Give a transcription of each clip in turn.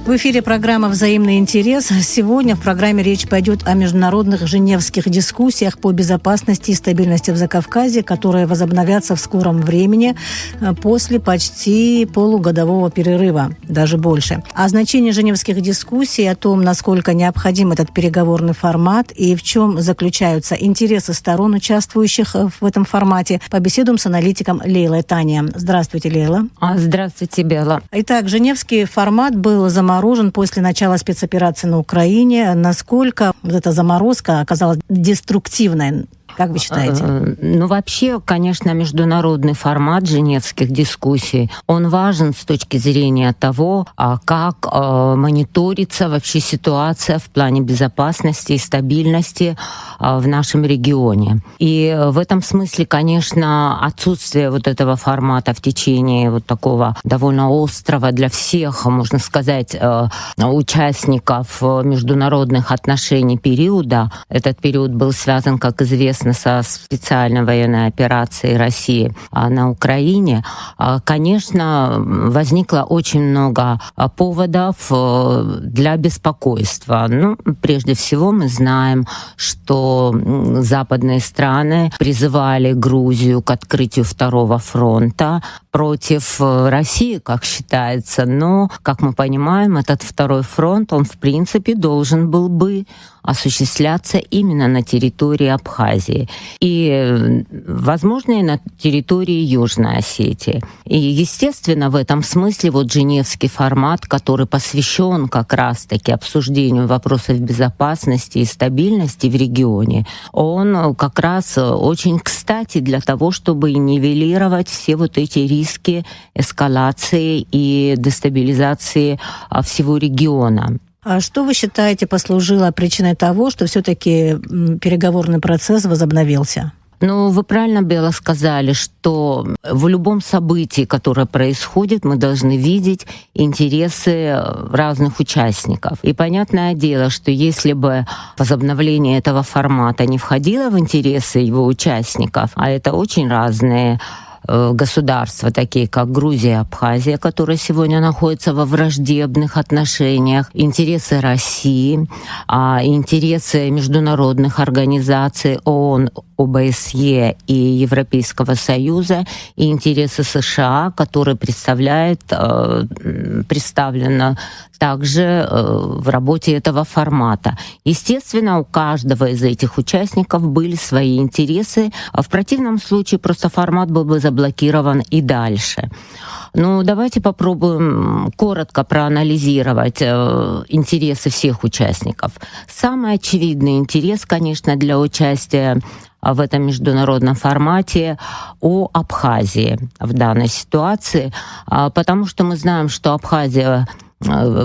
В эфире программа «Взаимный интерес». Сегодня в программе речь пойдет о международных женевских дискуссиях по безопасности и стабильности в Закавказье, которые возобновятся в скором времени после почти полугодового перерыва, даже больше. О значении женевских дискуссий, о том, насколько необходим этот переговорный формат и в чем заключаются интересы сторон, участвующих в этом формате, побеседуем с аналитиком Лейлой Таня. Здравствуйте, Лейла. Здравствуйте, Белла. Итак, женевский формат был заморожен после начала спецоперации на Украине. Насколько вот эта заморозка оказалась деструктивной? Как вы считаете? Вообще, конечно, международный формат женевских дискуссий, он важен с точки зрения того, как мониторится вообще ситуация в плане безопасности и стабильности в нашем регионе. И в этом смысле, конечно, отсутствие вот этого формата в течение вот такого довольно острого для всех, можно сказать, участников международных отношений периода. Этот период был связан, как известно, со специальной военной операцией России на Украине, конечно, возникло очень много поводов для беспокойства. Прежде всего, мы знаем, что западные страны призывали Грузию к открытию второго фронта против России, как считается. Но, как мы понимаем, этот второй фронт, он в принципе должен был бы осуществляться именно на территории Абхазии и, возможно, и на территории Южной Осетии. И, естественно, в этом смысле вот женевский формат, который посвящен как раз-таки обсуждению вопросов безопасности и стабильности в регионе, он как раз очень кстати для того, чтобы нивелировать все вот эти риски эскалации и дестабилизации всего региона. А что вы считаете послужило причиной того, что все-таки переговорный процесс возобновился? Вы правильно, Белла, сказали, что в любом событии, которое происходит, мы должны видеть интересы разных участников. И понятное дело, что если бы возобновление этого формата не входило в интересы его участников, а это очень разные государства, такие как Грузия и Абхазия, которые сегодня находятся во враждебных отношениях, интересы России, интересы международных организаций ООН, ОБСЕ и Европейского Союза, и интересы США, которые представлены также в работе этого формата. Естественно, у каждого из этих участников были свои интересы. В противном случае просто формат был бы заблокирован и дальше. Давайте попробуем коротко проанализировать интересы всех участников. Самый очевидный интерес, конечно, для участия в этом международном формате о Абхазии в данной ситуации, потому что мы знаем, что Абхазия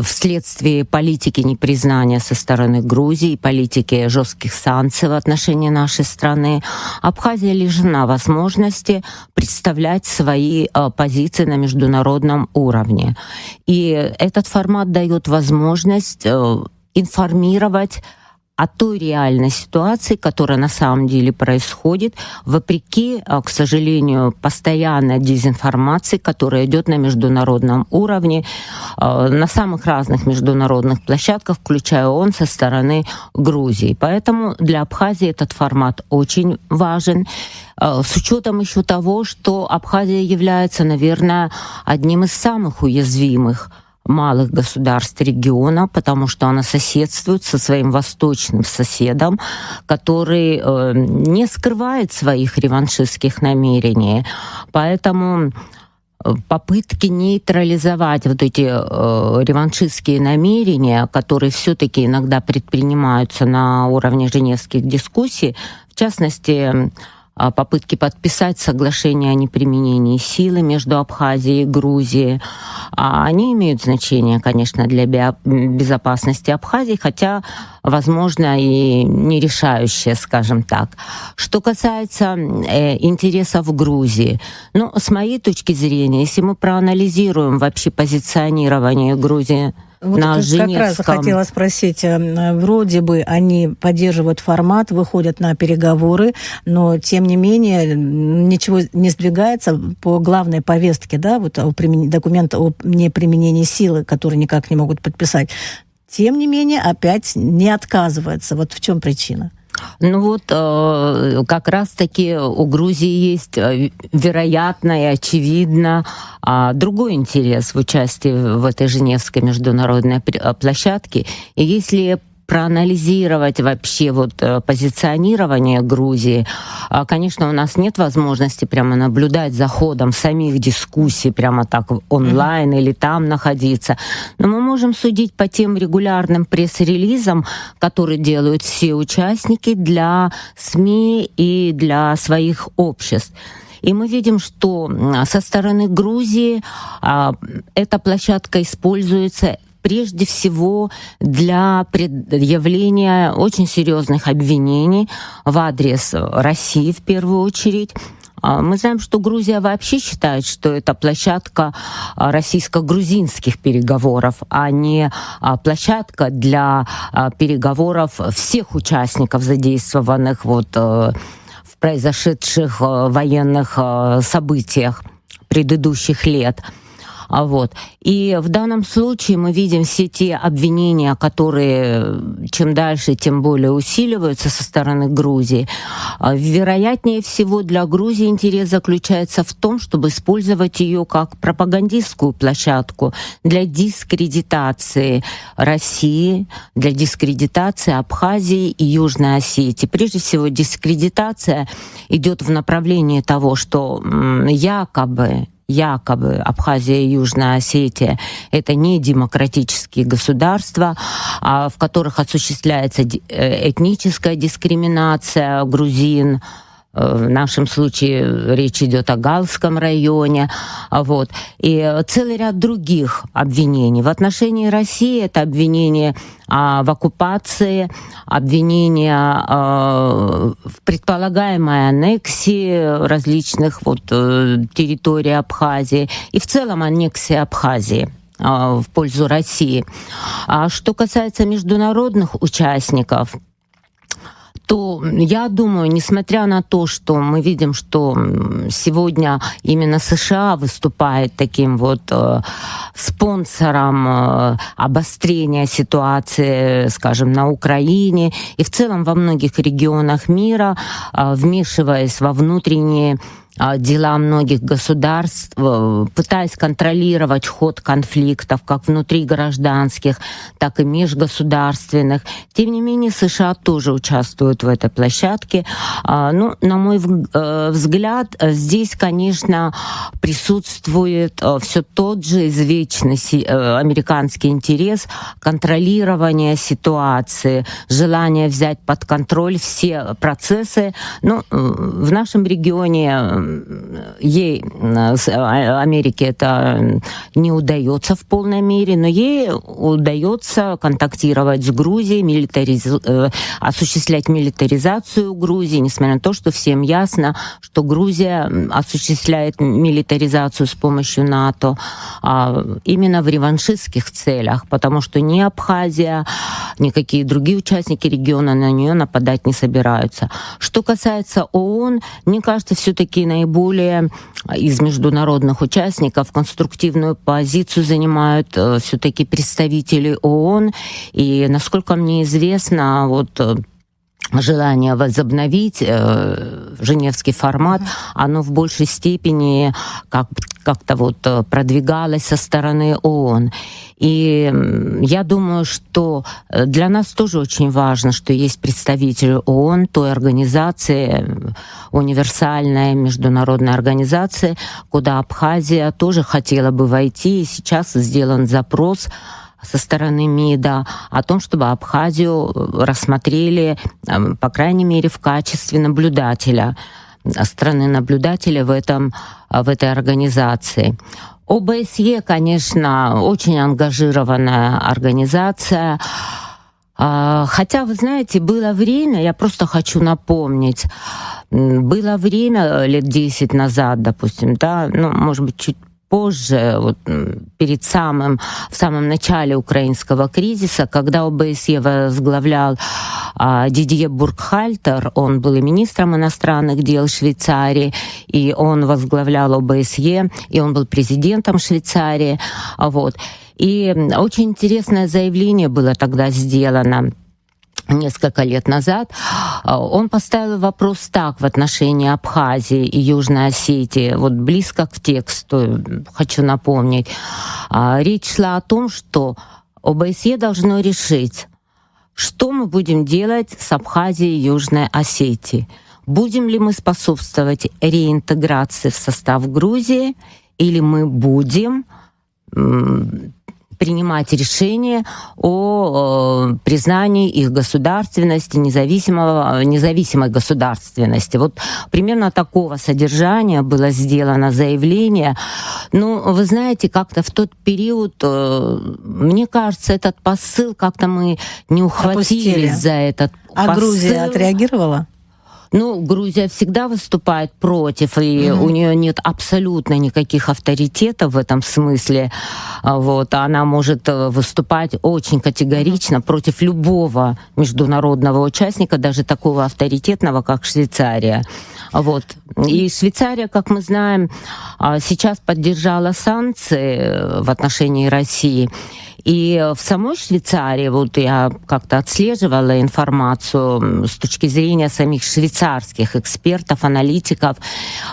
вследствие политики непризнания со стороны Грузии, политики жестких санкций в отношении нашей страны, Абхазия лишена возможности представлять свои позиции на международном уровне. И этот формат дает возможность информировать о той реальной ситуации, которая на самом деле происходит, вопреки, к сожалению, постоянной дезинформации, которая идет на международном уровне, на самых разных международных площадках, включая ООН, со стороны Грузии. Поэтому для Абхазии этот формат очень важен, с учетом еще того, что Абхазия является, наверное, одним из самых уязвимых малых государств региона, потому что она соседствует со своим восточным соседом, который не скрывает своих реваншистских намерений. Поэтому попытки нейтрализовать вот эти реваншистские намерения, которые все-таки иногда предпринимаются на уровне женевских дискуссий, в частности, попытки подписать соглашение о неприменении силы между Абхазией и Грузией. Они имеют значение, конечно, для безопасности Абхазии, хотя, возможно, и не решающее, скажем так. Что касается интересов Грузии, с моей точки зрения, если мы проанализируем вообще позиционирование Грузии Вот на как Женевском. раз хотела спросить, вроде бы они поддерживают формат, выходят на переговоры, но тем не менее ничего не сдвигается по главной повестке, да, вот документ о неприменении силы, который никак не могут подписать. Тем не менее, опять не отказывается. Вот в чем причина? Ну вот как раз-таки у Грузии есть, вероятно и очевидно, другой интерес в участии в этой Женевской международной площадке. И если проанализировать вообще вот позиционирование Грузии, конечно, у нас нет возможности прямо наблюдать за ходом самих дискуссий прямо так онлайн или там находиться, но мы можем судить по тем регулярным пресс-релизам, которые делают все участники для СМИ и для своих обществ. И мы видим, что со стороны Грузии эта площадка используется прежде всего для предъявления очень серьезных обвинений в адрес России в первую очередь. Мы знаем, что Грузия вообще считает, что это площадка российско-грузинских переговоров, а не площадка для переговоров всех участников, задействованных в произошедших военных событиях предыдущих лет. И в данном случае мы видим все те обвинения, которые чем дальше, тем более усиливаются со стороны Грузии. Вероятнее всего для Грузии интерес заключается в том, чтобы использовать ее как пропагандистскую площадку для дискредитации России, для дискредитации Абхазии и Южной Осетии. Прежде всего, дискредитация идет в направлении того, что якобы Абхазия и Южная Осетия — это не демократические государства, в которых осуществляется этническая дискриминация грузин. В нашем случае речь идет о Галском районе. И целый ряд других обвинений. В отношении России это обвинение в оккупации, обвинения в предполагаемой аннексии различных территорий Абхазии и в целом аннексии Абхазии в пользу России. А что касается международных участников, то я думаю, несмотря на то, что мы видим, что сегодня именно США выступает таким спонсором обострения ситуации, скажем, на Украине и в целом во многих регионах мира, вмешиваясь во внутренние дела многих государств, пытаясь контролировать ход конфликтов, как внутри гражданских, так и межгосударственных. Тем не менее, США тоже участвуют в этой площадке. На мой взгляд, здесь, конечно, присутствует все тот же извечный американский интерес контролирования ситуации, желание взять под контроль все процессы. В нашем регионе ей, Америке, это не удается в полной мере, но ей удается контактировать с Грузией, осуществлять милитаризацию Грузии, несмотря на то, что всем ясно, что Грузия осуществляет милитаризацию с помощью НАТО именно в реваншистских целях, потому что ни Абхазия, ни какие другие участники региона на нее нападать не собираются. Что касается ООН, мне кажется, все-таки наиболее из международных участников конструктивную позицию занимают все-таки представители ООН. И, насколько мне известно, желание возобновить женевский формат, оно в большей степени как-то продвигалось со стороны ООН. И я думаю, что для нас тоже очень важно, что есть представители ООН, той организации, универсальной международной организации, куда Абхазия тоже хотела бы войти. И сейчас сделан запрос со стороны МИДа о том, чтобы Абхазию рассмотрели, по крайней мере, в качестве наблюдателя, страны-наблюдателя в этой организации. ОБСЕ, конечно, очень ангажированная организация. Хотя, вы знаете, было время, я просто хочу напомнить, было время лет 10 назад, допустим, может быть, чуть позже, вот, в самом начале украинского кризиса, когда ОБСЕ возглавлял Дидье Буркхальтер, он был и министром иностранных дел Швейцарии, и он возглавлял ОБСЕ, и он был президентом Швейцарии. Вот. И очень интересное заявление было тогда сделано несколько лет назад. Он поставил вопрос так в отношении Абхазии и Южной Осетии, вот близко к тексту, хочу напомнить. Речь шла о том, что ОБСЕ должно решить, что мы будем делать с Абхазией и Южной Осетией. Будем ли мы способствовать реинтеграции в состав Грузии, или мы будем принимать решение о признании их государственности, независимой государственности. Вот примерно такого содержания было сделано заявление. Ну, вы знаете, как-то в тот период, мне кажется, этот посыл как-то мы не ухватились за этот посыл. А Грузия отреагировала? Ну, Грузия всегда выступает против, и у нее нет абсолютно никаких авторитетов в этом смысле. Вот. Она может выступать очень категорично против любого международного участника, даже такого авторитетного, как Швейцария. Вот. И Швейцария, как мы знаем, сейчас поддержала санкции в отношении России. И в самой Швейцарии, вот я как-то отслеживала информацию с точки зрения самих швейцарских экспертов, аналитиков,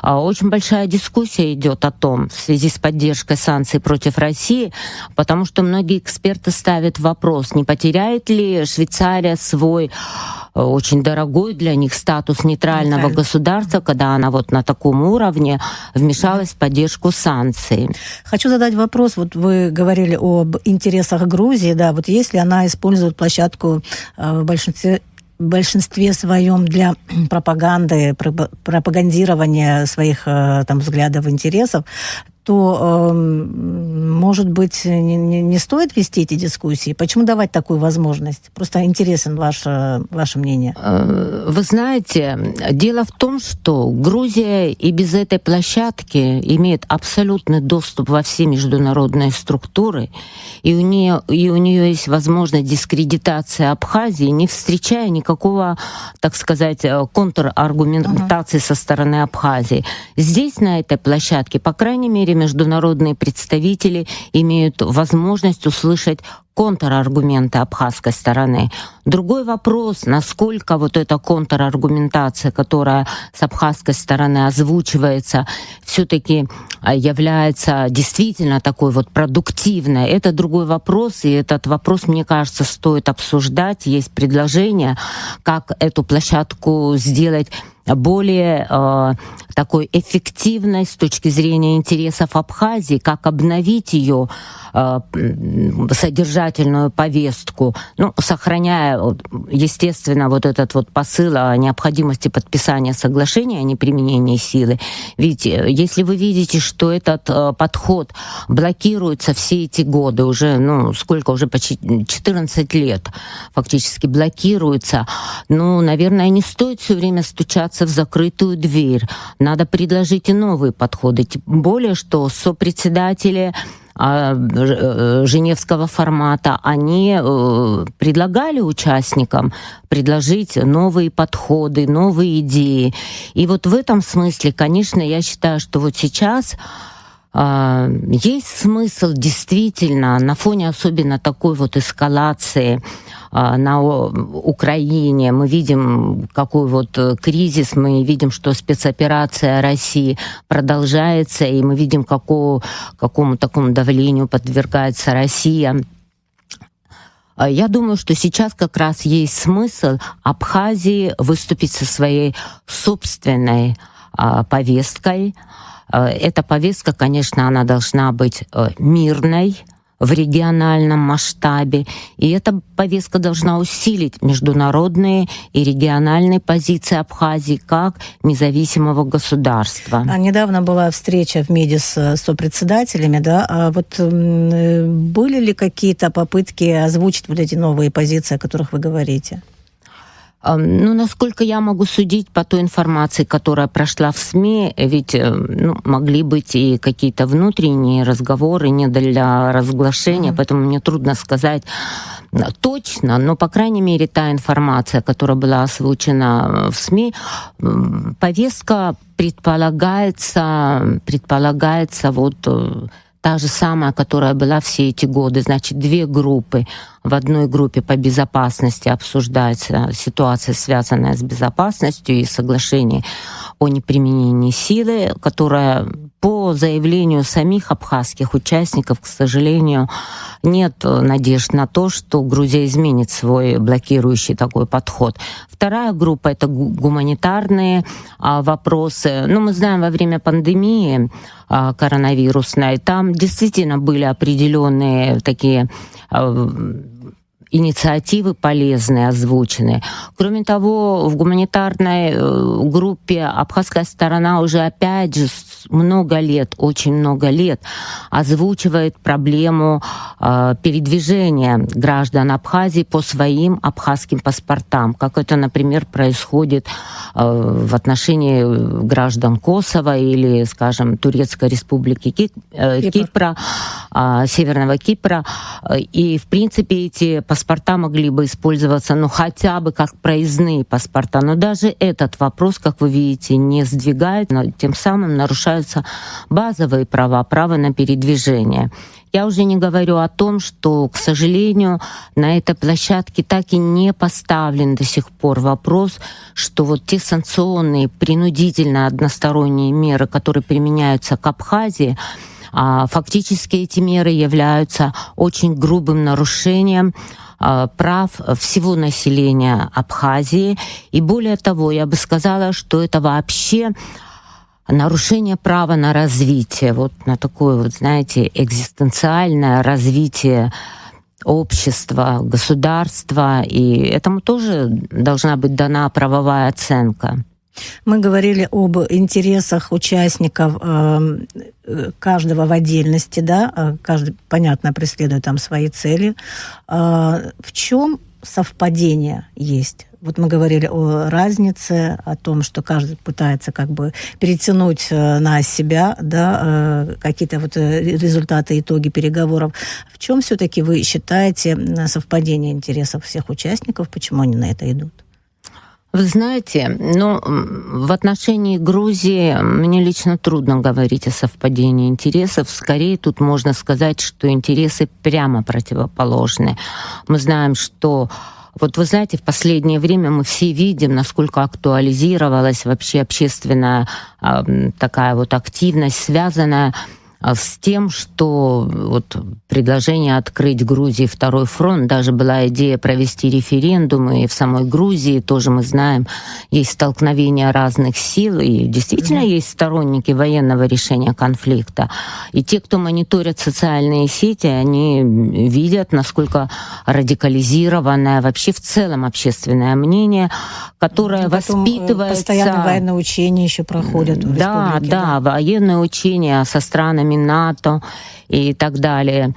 очень большая дискуссия идет о том, в связи с поддержкой санкций против России, потому что многие эксперты ставят вопрос, не потеряет ли Швейцария свой очень дорогой для них статус нейтрального государства, когда она вот на таком уровне вмешалась в поддержку санкций. Хочу задать вопрос. Вот вы говорили об интересах Грузии, да, вот если она использует площадку в большинстве своем для пропаганды, пропагандирования своих там взглядов, интересов, то, может быть, не стоит вести эти дискуссии? Почему давать такую возможность? Просто интересен ваше мнение. Вы знаете, дело в том, что Грузия и без этой площадки имеет абсолютный доступ во все международные структуры, и у нее есть возможность дискредитации Абхазии, не встречая никакого, так сказать, контраргументации со стороны Абхазии. Здесь, на этой площадке, по крайней мере, международные представители имеют возможность услышать контраргументы абхазской стороны. Другой вопрос, насколько вот эта контраргументация, которая с абхазской стороны озвучивается, все-таки является действительно такой вот продуктивной. Это другой вопрос, и этот вопрос, мне кажется, стоит обсуждать. Есть предложение, как эту площадку сделать более такой эффективной с точки зрения интересов Абхазии, как обновить ее содержательную повестку, ну, сохраняя, естественно, вот этот вот посыл о необходимости подписания соглашения о неприменении силы. Ведь если вы видите, что этот подход блокируется все эти годы, уже, ну, сколько, уже почти 14 лет фактически блокируется, ну, наверное, не стоит все время стучаться в закрытую дверь. Надо предложить и новые подходы. Тем более, что сопредседатели Женевского формата, они предлагали участникам предложить новые подходы, новые идеи. И вот в этом смысле, конечно, я считаю, что вот сейчас есть смысл действительно на фоне особенно такой вот эскалации на Украине. Мы видим, какой вот кризис, мы видим, что спецоперация России продолжается, и мы видим, какому такому давлению подвергается Россия. Я думаю, что сейчас как раз есть смысл Абхазии выступить со своей собственной повесткой. Эта повестка, конечно, она должна быть мирной, в региональном масштабе. И эта повестка должна усилить международные и региональные позиции Абхазии как независимого государства. Недавно была встреча в МИДе с сопредседателями, да? А вот были ли какие-то попытки озвучить вот эти новые позиции, о которых вы говорите? Ну, насколько я могу судить по той информации, которая прошла в СМИ, ведь могли быть и какие-то внутренние разговоры не для разглашения, поэтому мне трудно сказать точно, но, по крайней мере, та информация, которая была озвучена в СМИ, повестка предполагается вот та же самая, которая была все эти годы. Значит, две группы. В одной группе по безопасности обсуждается ситуация, связанная с безопасностью, и соглашение о неприменении силы, которое по заявлению самих абхазских участников, к сожалению, нет надежд на то, что Грузия изменит свой блокирующий такой подход. Вторая группа — это гуманитарные вопросы. Мы знаем, во время пандемии коронавирусной там действительно были определенные такие инициативы полезные озвучены. Кроме того, в гуманитарной группе абхазская сторона уже опять же много лет, очень много лет озвучивает проблему передвижения граждан Абхазии по своим абхазским паспортам, как это, например, происходит в отношении граждан Косово или, скажем, Турецкой республики Кипра, Северного Кипра. И, в принципе, эти паспорта могли бы использоваться, хотя бы как проездные паспорта. Но даже этот вопрос, как вы видите, не сдвигает, но тем самым нарушаются базовые права, право на передвижение. Я уже не говорю о том, что, к сожалению, на этой площадке так и не поставлен до сих пор вопрос, что вот те санкционные, принудительно односторонние меры, которые применяются к Абхазии, фактически эти меры являются очень грубым нарушением прав всего населения Абхазии. И более того, я бы сказала, что это вообще нарушение права на развитие, вот на такое вот, знаете, экзистенциальное развитие общества, государства, и этому тоже должна быть дана правовая оценка. Мы говорили об интересах участников каждого в отдельности, да, каждый, понятно, преследует там свои цели. В чем совпадение есть? Вот мы говорили о разнице, о том, что каждый пытается как бы перетянуть на себя, да, какие-то вот результаты, итоги переговоров. В чем все-таки вы считаете совпадение интересов всех участников? Почему они на это идут? Вы знаете, в отношении Грузии мне лично трудно говорить о совпадении интересов. Скорее, тут можно сказать, что интересы прямо противоположны. Мы знаем, что вот вы знаете, в последнее время мы все видим, насколько актуализировалась вообще общественная такая вот активность, связанная с тем, что вот предложение открыть Грузии второй фронт, даже была идея провести референдум, и в самой Грузии тоже мы знаем, есть столкновения разных сил, и действительно есть сторонники военного решения конфликта. И те, кто мониторят социальные сети, они видят, насколько радикализированное вообще в целом общественное мнение, которое воспитывается... Постоянно военные учения еще проходят в республике. Да, военные учения со странами НАТО и так далее.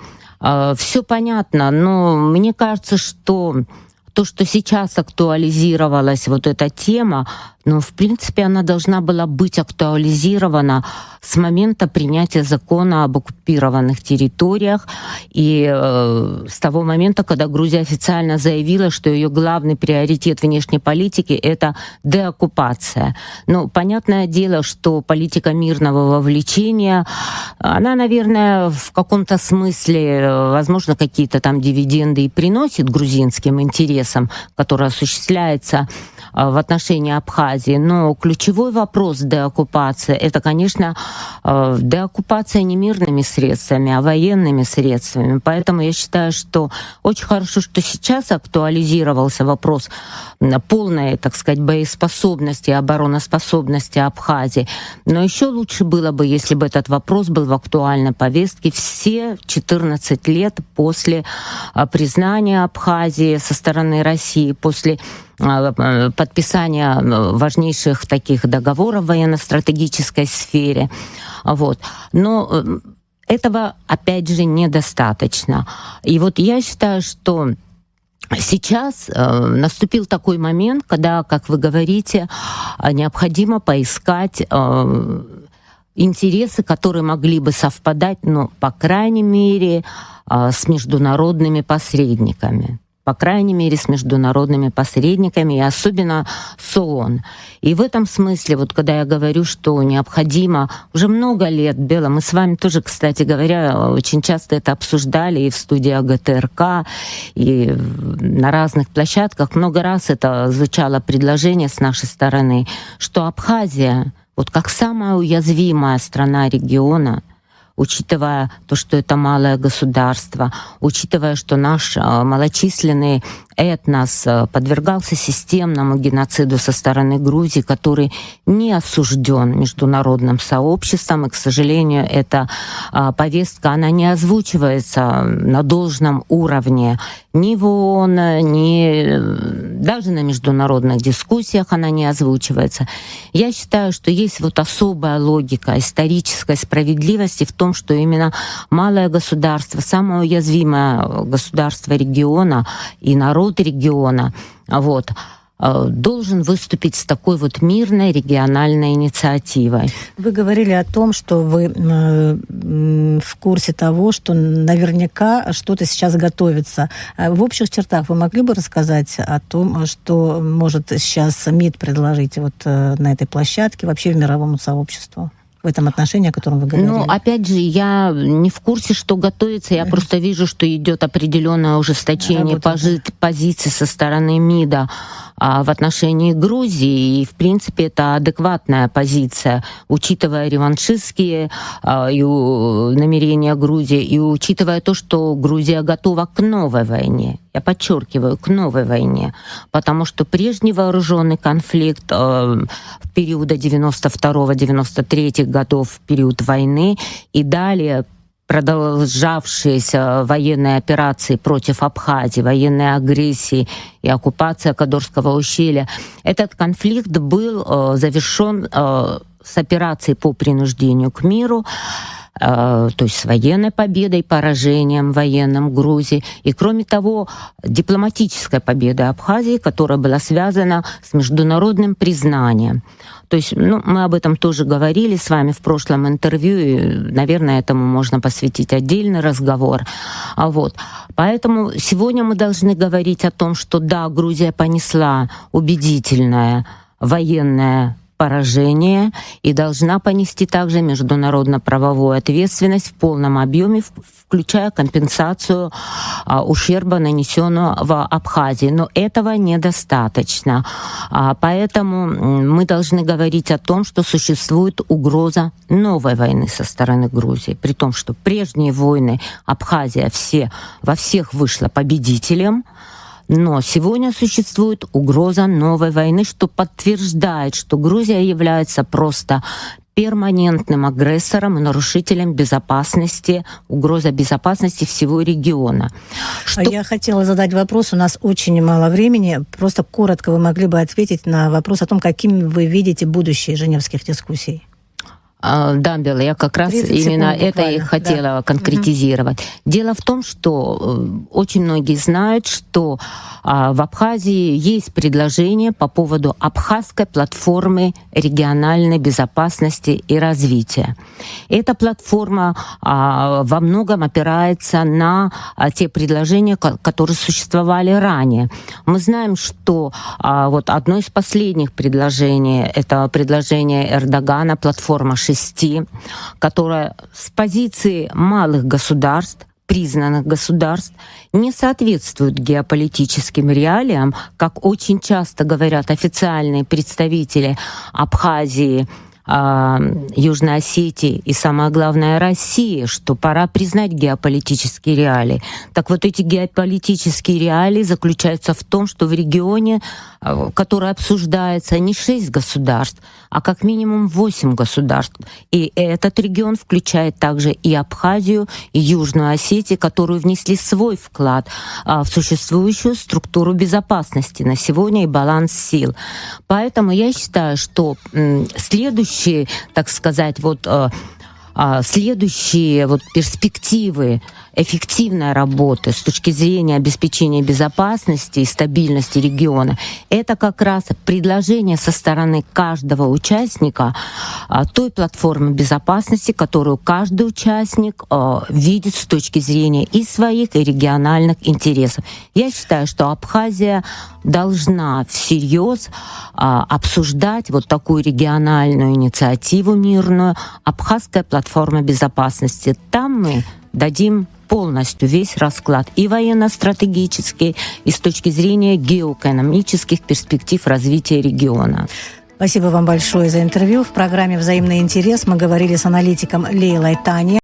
Все понятно, но мне кажется, что то, что сейчас актуализировалась вот эта тема, в принципе, она должна была быть актуализирована с момента принятия закона об оккупированных территориях и с того момента, когда Грузия официально заявила, что ее главный приоритет внешней политики — это деоккупация. Понятное дело, что политика мирного вовлечения, она, наверное, в каком-то смысле, возможно, какие-то там дивиденды и приносит грузинским интересам, которые осуществляются в отношении Абхазии. Но ключевой вопрос деоккупации — это, конечно, деоккупация не мирными средствами, а военными средствами. Поэтому я считаю, что очень хорошо, что сейчас актуализировался вопрос полной, так сказать, боеспособности и обороноспособности Абхазии. Но еще лучше было бы, если бы этот вопрос был в актуальной повестке все 14 лет после признания Абхазии со стороны России, после подписания важнейших таких договоров в военно-стратегической сфере. Но этого, опять же, недостаточно. И вот я считаю, что Сейчас наступил такой момент, когда, как вы говорите, необходимо поискать интересы, которые могли бы совпадать, ну, по крайней мере, с международными посредниками. По крайней мере, с международными посредниками, и особенно с ООН. И в этом смысле, вот когда я говорю, что необходимо уже много лет, Бела, мы с вами тоже, кстати говоря, очень часто это обсуждали и в студии АГТРК, и на разных площадках. Много раз это звучало предложение с нашей стороны, что Абхазия, вот как самая уязвимая страна региона, учитывая то, что это малое государство, учитывая, что наш малочисленный этнос подвергался системному геноциду со стороны Грузии, который не осужден международным сообществом, и, к сожалению, эта повестка, она не озвучивается на должном уровне ни в ООН, ни даже на международных дискуссиях она не озвучивается. Я считаю, что есть вот особая логика исторической справедливости в том, что именно малое государство, самое уязвимое государство региона и народ региона, вот, должен выступить с такой вот мирной региональной инициативой. Вы говорили о том, что вы в курсе того, что наверняка что-то сейчас готовится. В общих чертах вы могли бы рассказать о том, что может сейчас МИД предложить вот на этой площадке, вообще в мировому сообществу? В этом отношении, о котором вы говорили? Ну, опять же, я не в курсе, что готовится. Я просто вижу, что идет определенное ужесточение позиций со стороны МИДа в отношении Грузии. И, в принципе, это адекватная позиция, учитывая реваншистские намерения Грузии и учитывая то, что Грузия готова к новой войне. Я подчеркиваю, к новой войне, потому что прежний вооруженный конфликт в периода 92-93 годов, в период войны, и далее продолжавшиеся военные операции против Абхазии, военные агрессии и оккупация Кадорского ущелья, этот конфликт был завершен с операцией по принуждению к миру, то есть с военной победой, поражением военным Грузии. И, кроме того, дипломатической победой Абхазии, которая была связана с международным признанием. То есть, ну, мы об этом тоже говорили с вами в прошлом интервью, и, наверное, этому можно посвятить отдельный разговор. Вот. Поэтому сегодня мы должны говорить о том, что да, Грузия понесла убедительное военное поражение и должна понести также международно-правовую ответственность в полном объеме, включая компенсацию ущерба, нанесенного Абхазии. Но этого недостаточно. Поэтому мы должны говорить о том, что существует угроза новой войны со стороны Грузии. При том, что прежние войны Абхазия во всех вышла победителем. Но сегодня существует угроза новой войны, что подтверждает, что Грузия является просто перманентным агрессором и нарушителем безопасности, угроза безопасности всего региона. Я хотела задать вопрос, у нас очень мало времени. Просто коротко вы могли бы ответить на вопрос о том, каким вы видите будущее женевских дискуссий? Да, Бела, я как раз именно это и хотела конкретизировать. Дело в том, что очень многие знают, что в Абхазии есть предложение по поводу абхазской платформы региональной безопасности и развития. Эта платформа во многом опирается на те предложения, которые существовали ранее. Мы знаем, что вот одно из последних предложений, это предложение Эрдогана, платформа 6, которая с позиции малых государств, признанных государств, не соответствует геополитическим реалиям, как очень часто говорят официальные представители Абхазии, Южной Осетии и, самое главное, России, что пора признать геополитические реалии. Так вот, эти геополитические реалии заключаются в том, что в регионе, который обсуждается, не 6 государств, а как минимум 8 государств. И этот регион включает также и Абхазию, и Южную Осетию, которые внесли свой вклад в существующую структуру безопасности на сегодня и баланс сил. Поэтому я считаю, что следующий, так сказать, вот следующие перспективы эффективной работы с точки зрения обеспечения безопасности и стабильности региона, это как раз предложение со стороны каждого участника той платформы безопасности, которую каждый участник видит с точки зрения и своих, и региональных интересов. Я считаю, что Абхазия должна всерьез обсуждать такую региональную инициативу мирную, Абхазская платформа безопасности. Там мы дадим полностью весь расклад и военно-стратегический, и с точки зрения геоэкономических перспектив развития региона. Спасибо вам большое за интервью. В программе «Взаимный интерес» мы говорили с аналитиком Лейлой Тани.